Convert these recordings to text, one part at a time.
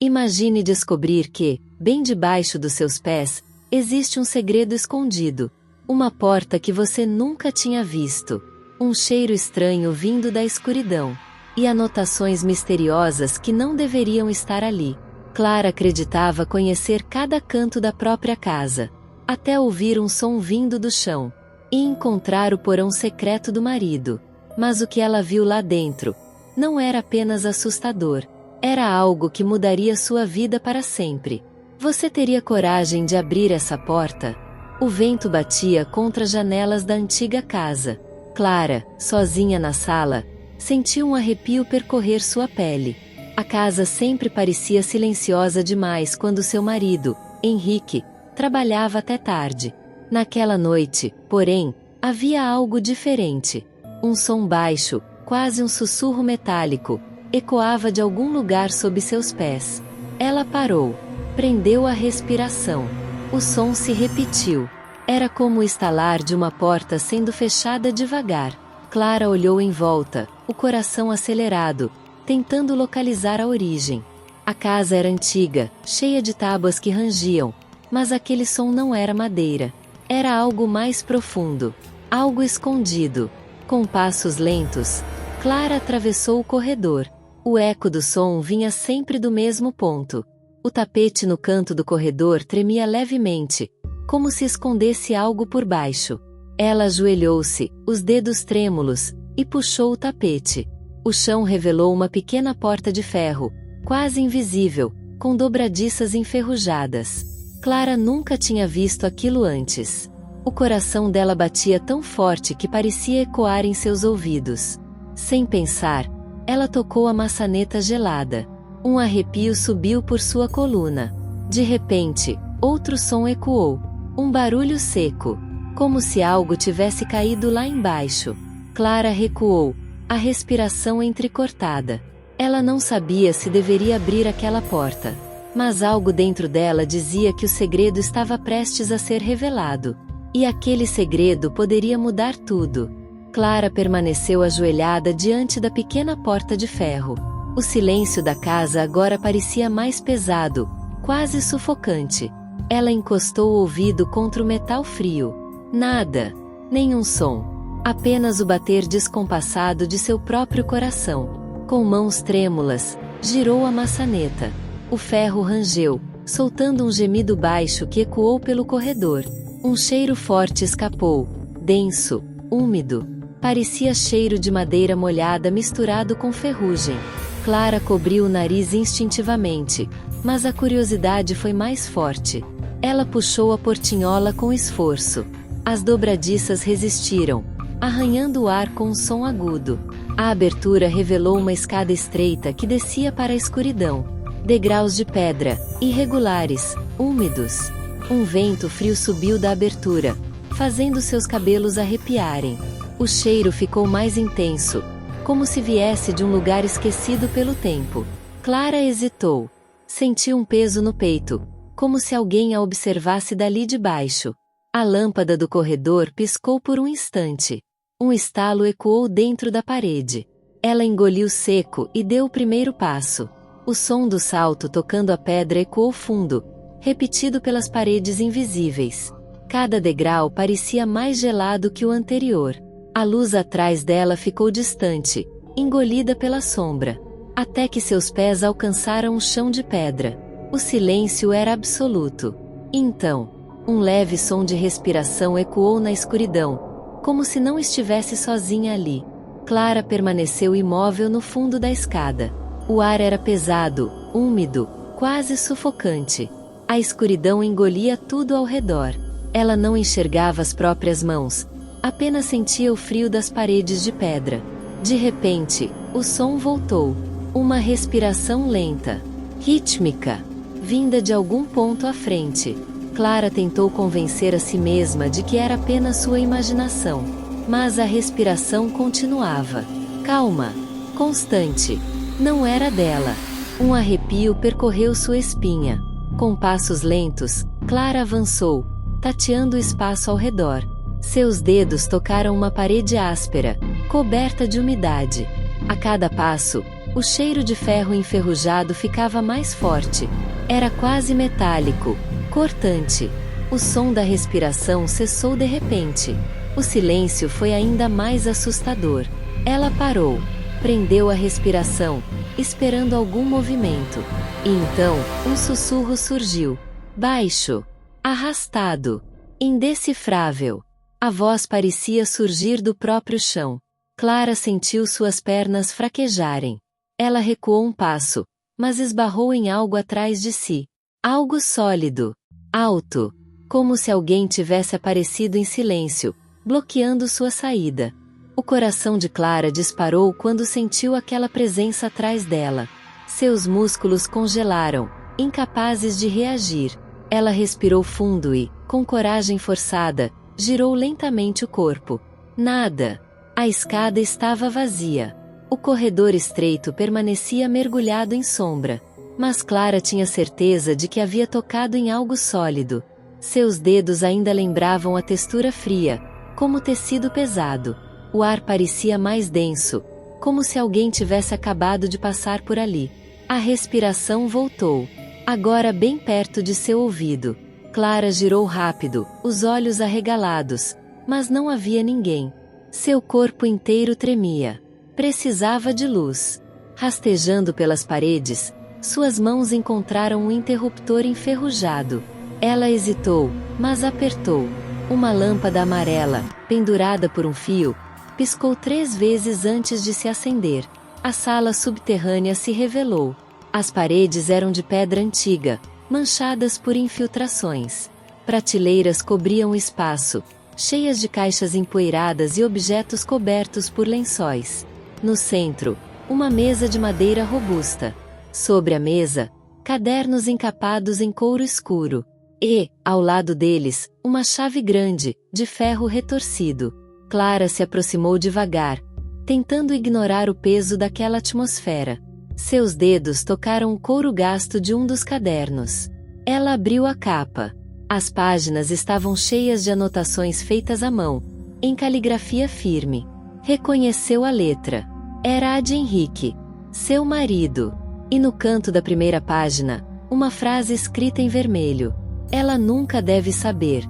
Imagine descobrir que, bem debaixo dos seus pés, existe um segredo escondido. Uma porta que você nunca tinha visto. Um cheiro estranho vindo da escuridão. E anotações misteriosas que não deveriam estar ali. Clara acreditava conhecer cada canto da própria casa. Até ouvir um som vindo do chão. E encontrar o porão secreto do marido. Mas o que ela viu lá dentro não era apenas assustador. Era algo que mudaria sua vida para sempre. Você teria coragem de abrir essa porta? O vento batia contra as janelas da antiga casa. Clara, sozinha na sala, sentiu um arrepio percorrer sua pele. A casa sempre parecia silenciosa demais quando seu marido, Henrique, trabalhava até tarde. Naquela noite, porém, havia algo diferente. Um som baixo, quase um sussurro metálico, ecoava de algum lugar sob seus pés. Ela parou. Prendeu a respiração. O som se repetiu. Era como o estalar de uma porta sendo fechada devagar. Clara olhou em volta, o coração acelerado, tentando localizar a origem. A casa era antiga, cheia de tábuas que rangiam, mas aquele som não era madeira. Era algo mais profundo. Algo escondido. Com passos lentos, Clara atravessou o corredor. O eco do som vinha sempre do mesmo ponto. O tapete no canto do corredor tremia levemente, como se escondesse algo por baixo. Ela ajoelhou-se, os dedos trêmulos, e puxou o tapete. O chão revelou uma pequena porta de ferro, quase invisível, com dobradiças enferrujadas. Clara nunca tinha visto aquilo antes. O coração dela batia tão forte que parecia ecoar em seus ouvidos. Sem pensar, ela tocou a maçaneta gelada. Um arrepio subiu por sua coluna. De repente, outro som ecoou. Um barulho seco, como se algo tivesse caído lá embaixo. Clara recuou, a respiração entrecortada. Ela não sabia se deveria abrir aquela porta. Mas algo dentro dela dizia que o segredo estava prestes a ser revelado. E aquele segredo poderia mudar tudo. Clara permaneceu ajoelhada diante da pequena porta de ferro. O silêncio da casa agora parecia mais pesado, quase sufocante. Ela encostou o ouvido contra o metal frio. Nada. Nenhum som. Apenas o bater descompassado de seu próprio coração. Com mãos trêmulas, girou a maçaneta. O ferro rangeu, soltando um gemido baixo que ecoou pelo corredor. Um cheiro forte escapou. Denso, úmido. Parecia cheiro de madeira molhada misturado com ferrugem. Clara cobriu o nariz instintivamente, mas a curiosidade foi mais forte. Ela puxou a portinhola com esforço. As dobradiças resistiram, arranhando o ar com um som agudo. A abertura revelou uma escada estreita que descia para a escuridão. Degraus de pedra, irregulares, úmidos. Um vento frio subiu da abertura, fazendo seus cabelos arrepiarem. O cheiro ficou mais intenso, como se viesse de um lugar esquecido pelo tempo. Clara hesitou. Sentiu um peso no peito, como se alguém a observasse dali de baixo. A lâmpada do corredor piscou por um instante. Um estalo ecoou dentro da parede. Ela engoliu seco e deu o primeiro passo. O som do salto tocando a pedra ecoou fundo, repetido pelas paredes invisíveis. Cada degrau parecia mais gelado que o anterior. A luz atrás dela ficou distante, engolida pela sombra, até que seus pés alcançaram o chão de pedra. O silêncio era absoluto. Então, um leve som de respiração ecoou na escuridão, como se não estivesse sozinha ali. Clara permaneceu imóvel no fundo da escada. O ar era pesado, úmido, quase sufocante. A escuridão engolia tudo ao redor. Ela não enxergava as próprias mãos, apenas sentia o frio das paredes de pedra. De repente, o som voltou. Uma respiração lenta, rítmica, vinda de algum ponto à frente. Clara tentou convencer a si mesma de que era apenas sua imaginação. Mas a respiração continuava. Calma, constante. Não era dela. Um arrepio percorreu sua espinha. Com passos lentos, Clara avançou, tateando o espaço ao redor. Seus dedos tocaram uma parede áspera, coberta de umidade. A cada passo, O cheiro de ferro enferrujado ficava mais forte. Era quase metálico, cortante. O som da respiração cessou de repente. O silêncio foi ainda mais assustador. Ela parou, prendeu a respiração, esperando algum movimento. E então, um sussurro surgiu. Baixo, arrastado, indecifrável. A voz parecia surgir do próprio chão. Clara sentiu suas pernas fraquejarem. Ela recuou um passo, mas esbarrou em algo atrás de si. Algo sólido, alto, como se alguém tivesse aparecido em silêncio, bloqueando sua saída. O coração de Clara disparou quando sentiu aquela presença atrás dela. Seus músculos congelaram, incapazes de reagir. Ela respirou fundo e, com coragem forçada, girou lentamente o corpo. Nada. A escada estava vazia. O corredor estreito permanecia mergulhado em sombra. Mas Clara tinha certeza de que havia tocado em algo sólido. Seus dedos ainda lembravam a textura fria, como tecido pesado. O ar parecia mais denso, como se alguém tivesse acabado de passar por ali. A respiração voltou, agora bem perto de seu ouvido. Clara girou rápido, os olhos arregalados, mas não havia ninguém. Seu corpo inteiro tremia. Precisava de luz. Rastejando pelas paredes, suas mãos encontraram um interruptor enferrujado. Ela hesitou, mas apertou. Uma lâmpada amarela, pendurada por um fio, piscou 3 vezes antes de se acender. A sala subterrânea se revelou. As paredes eram de pedra antiga, manchadas por infiltrações. Prateleiras cobriam o espaço, cheias de caixas empoeiradas e objetos cobertos por lençóis. No centro, uma mesa de madeira robusta. Sobre a mesa, cadernos encapados em couro escuro. E, ao lado deles, uma chave grande, de ferro retorcido. Clara se aproximou devagar, tentando ignorar o peso daquela atmosfera. Seus dedos tocaram o couro gasto de um dos cadernos. Ela abriu a capa. As páginas estavam cheias de anotações feitas à mão, em caligrafia firme. Reconheceu a letra. Era a de Henrique, seu marido. E no canto da primeira página, uma frase escrita em vermelho. Ela nunca deve saber.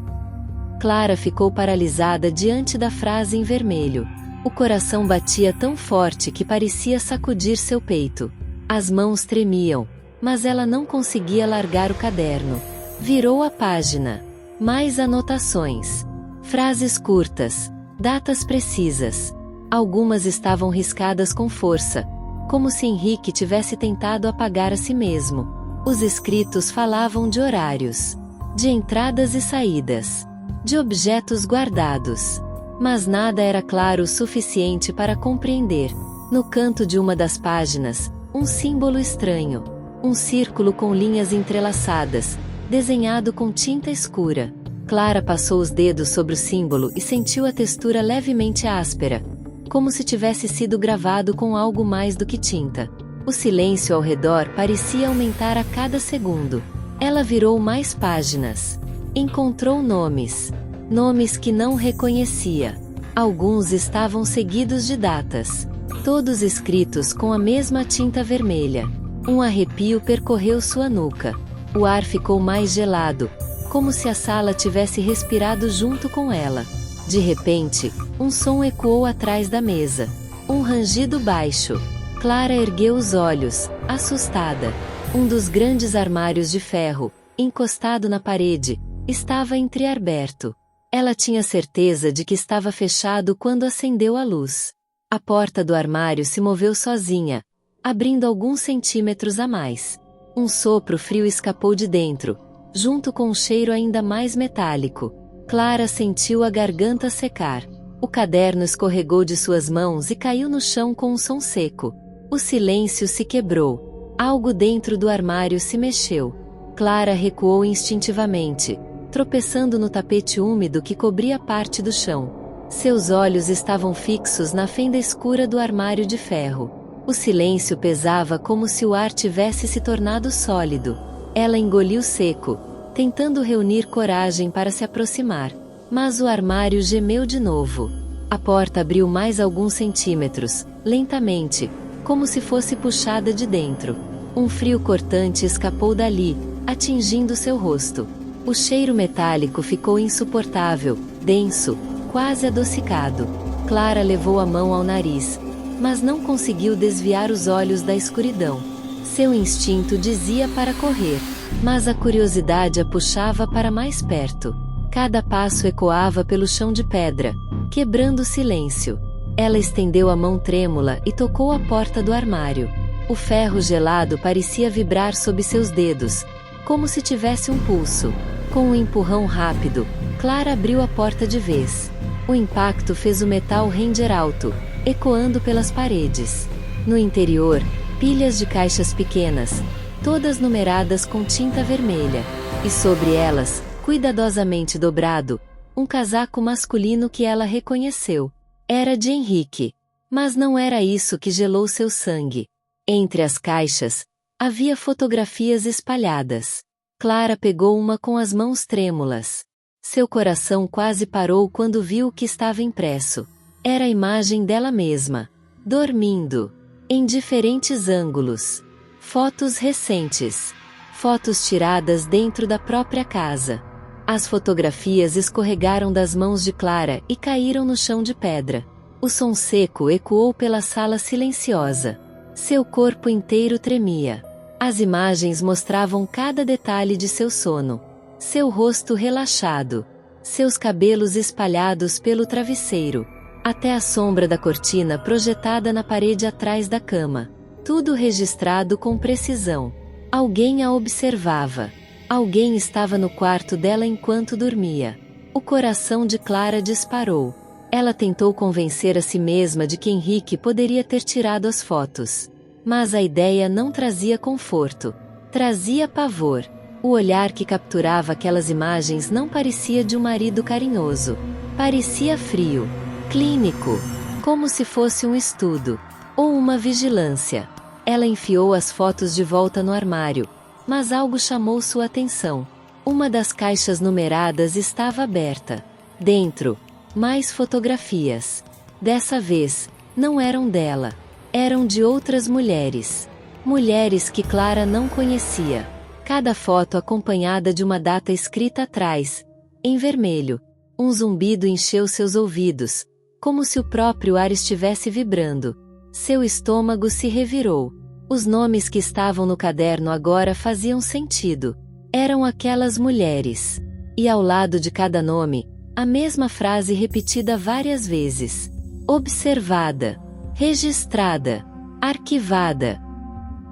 Clara ficou paralisada diante da frase em vermelho. O coração batia tão forte que parecia sacudir seu peito. As mãos tremiam, mas ela não conseguia largar o caderno. Virou a página. Mais anotações. Frases curtas. Datas precisas. Algumas estavam riscadas com força, como se Henrique tivesse tentado apagar a si mesmo. Os escritos falavam de horários, de entradas e saídas, de objetos guardados. Mas nada era claro o suficiente para compreender. No canto de uma das páginas, um símbolo estranho. Um círculo com linhas entrelaçadas, desenhado com tinta escura. Clara passou os dedos sobre o símbolo e sentiu a textura levemente áspera, como se tivesse sido gravado com algo mais do que tinta. O silêncio ao redor parecia aumentar a cada segundo. Ela virou mais páginas. Encontrou nomes. Nomes que não reconhecia. Alguns estavam seguidos de datas. Todos escritos com a mesma tinta vermelha. Um arrepio percorreu sua nuca. O ar ficou mais gelado, como se a sala tivesse respirado junto com ela. De repente, um som ecoou atrás da mesa. Um rangido baixo. Clara ergueu os olhos, assustada. Um dos grandes armários de ferro, encostado na parede, estava entreaberto. Ela tinha certeza de que estava fechado quando acendeu a luz. A porta do armário se moveu sozinha, abrindo alguns centímetros a mais. Um sopro frio escapou de dentro, junto com um cheiro ainda mais metálico. Clara sentiu a garganta secar. O caderno escorregou de suas mãos e caiu no chão com um som seco. O silêncio se quebrou. Algo dentro do armário se mexeu. Clara recuou instintivamente, tropeçando no tapete úmido que cobria parte do chão. Seus olhos estavam fixos na fenda escura do armário de ferro. O silêncio pesava como se o ar tivesse se tornado sólido. Ela engoliu seco, tentando reunir coragem para se aproximar. Mas o armário gemeu de novo. A porta abriu mais alguns centímetros, lentamente, como se fosse puxada de dentro. Um frio cortante escapou dali, atingindo seu rosto. O cheiro metálico ficou insuportável, denso, quase adocicado. Clara levou a mão ao nariz, mas não conseguiu desviar os olhos da escuridão. Seu instinto dizia para correr, mas a curiosidade a puxava para mais perto. Cada passo ecoava pelo chão de pedra, quebrando o silêncio. Ela estendeu a mão trêmula e tocou a porta do armário. O ferro gelado parecia vibrar sob seus dedos, como se tivesse um pulso. Com um empurrão rápido, Clara abriu a porta de vez. O impacto fez o metal render alto, ecoando pelas paredes. No interior, pilhas de caixas pequenas, todas numeradas com tinta vermelha. E sobre elas, cuidadosamente dobrado, um casaco masculino que ela reconheceu. Era de Henrique. Mas não era isso que gelou seu sangue. Entre as caixas, havia fotografias espalhadas. Clara pegou uma com as mãos trêmulas. Seu coração quase parou quando viu o que estava impresso. Era a imagem dela mesma, dormindo, em diferentes ângulos. Fotos recentes. Fotos tiradas dentro da própria casa. As fotografias escorregaram das mãos de Clara e caíram no chão de pedra. O som seco ecoou pela sala silenciosa. Seu corpo inteiro tremia. As imagens mostravam cada detalhe de seu sono. Seu rosto relaxado. Seus cabelos espalhados pelo travesseiro. Até a sombra da cortina projetada na parede atrás da cama. Tudo registrado com precisão. Alguém a observava. Alguém estava no quarto dela enquanto dormia. O coração de Clara disparou. Ela tentou convencer a si mesma de que Henrique poderia ter tirado as fotos. Mas a ideia não trazia conforto. Trazia pavor. O olhar que capturava aquelas imagens não parecia de um marido carinhoso. Parecia frio, clínico, como se fosse um estudo, ou uma vigilância. Ela enfiou as fotos de volta no armário, mas algo chamou sua atenção. Uma das caixas numeradas estava aberta. Dentro, mais fotografias. Dessa vez, não eram dela. Eram de outras mulheres. Mulheres que Clara não conhecia. Cada foto acompanhada de uma data escrita atrás, em vermelho. Um zumbido encheu seus ouvidos, como se o próprio ar estivesse vibrando. Seu estômago se revirou. Os nomes que estavam no caderno agora faziam sentido. Eram aquelas mulheres. E ao lado de cada nome, a mesma frase repetida várias vezes. Observada. Registrada. Arquivada.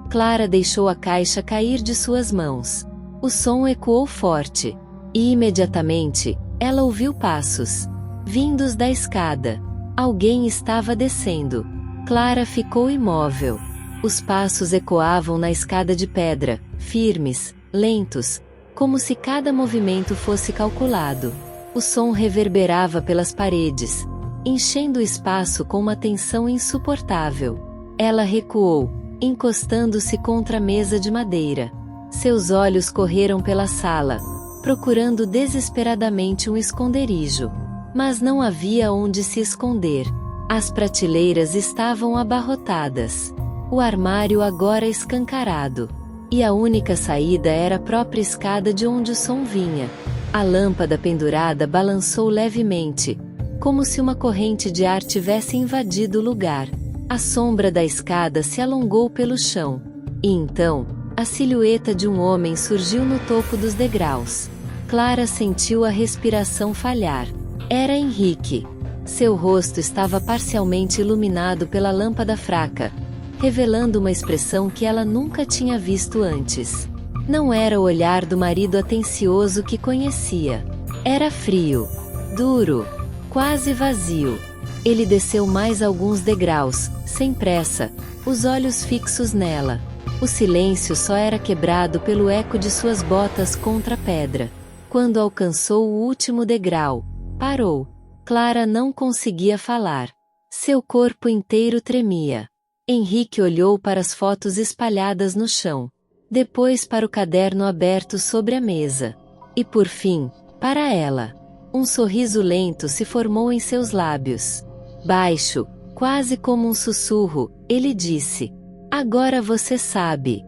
Clara deixou a caixa cair de suas mãos. O som ecoou forte. E imediatamente, ela ouviu passos. Vindos da escada. Alguém estava descendo. Clara ficou imóvel. Os passos ecoavam na escada de pedra, firmes, lentos, como se cada movimento fosse calculado. O som reverberava pelas paredes, enchendo o espaço com uma tensão insuportável. Ela recuou, encostando-se contra a mesa de madeira. Seus olhos correram pela sala, procurando desesperadamente um esconderijo. Mas não havia onde se esconder. As prateleiras estavam abarrotadas. O armário agora escancarado. E a única saída era a própria escada de onde o som vinha. A lâmpada pendurada balançou levemente, como se uma corrente de ar tivesse invadido o lugar. A sombra da escada se alongou pelo chão. E então, a silhueta de um homem surgiu no topo dos degraus. Clara sentiu a respiração falhar. Era Henrique. Seu rosto estava parcialmente iluminado pela lâmpada fraca, revelando uma expressão que ela nunca tinha visto antes. Não era o olhar do marido atencioso que conhecia. Era frio, duro, quase vazio. Ele desceu mais alguns degraus, sem pressa, os olhos fixos nela. O silêncio só era quebrado pelo eco de suas botas contra a pedra. Quando alcançou o último degrau, parou. Clara não conseguia falar. Seu corpo inteiro tremia. Henrique olhou para as fotos espalhadas no chão. Depois para o caderno aberto sobre a mesa. E por fim, para ela. Um sorriso lento se formou em seus lábios. Baixo, Quase como um sussurro, ele disse: agora você sabe.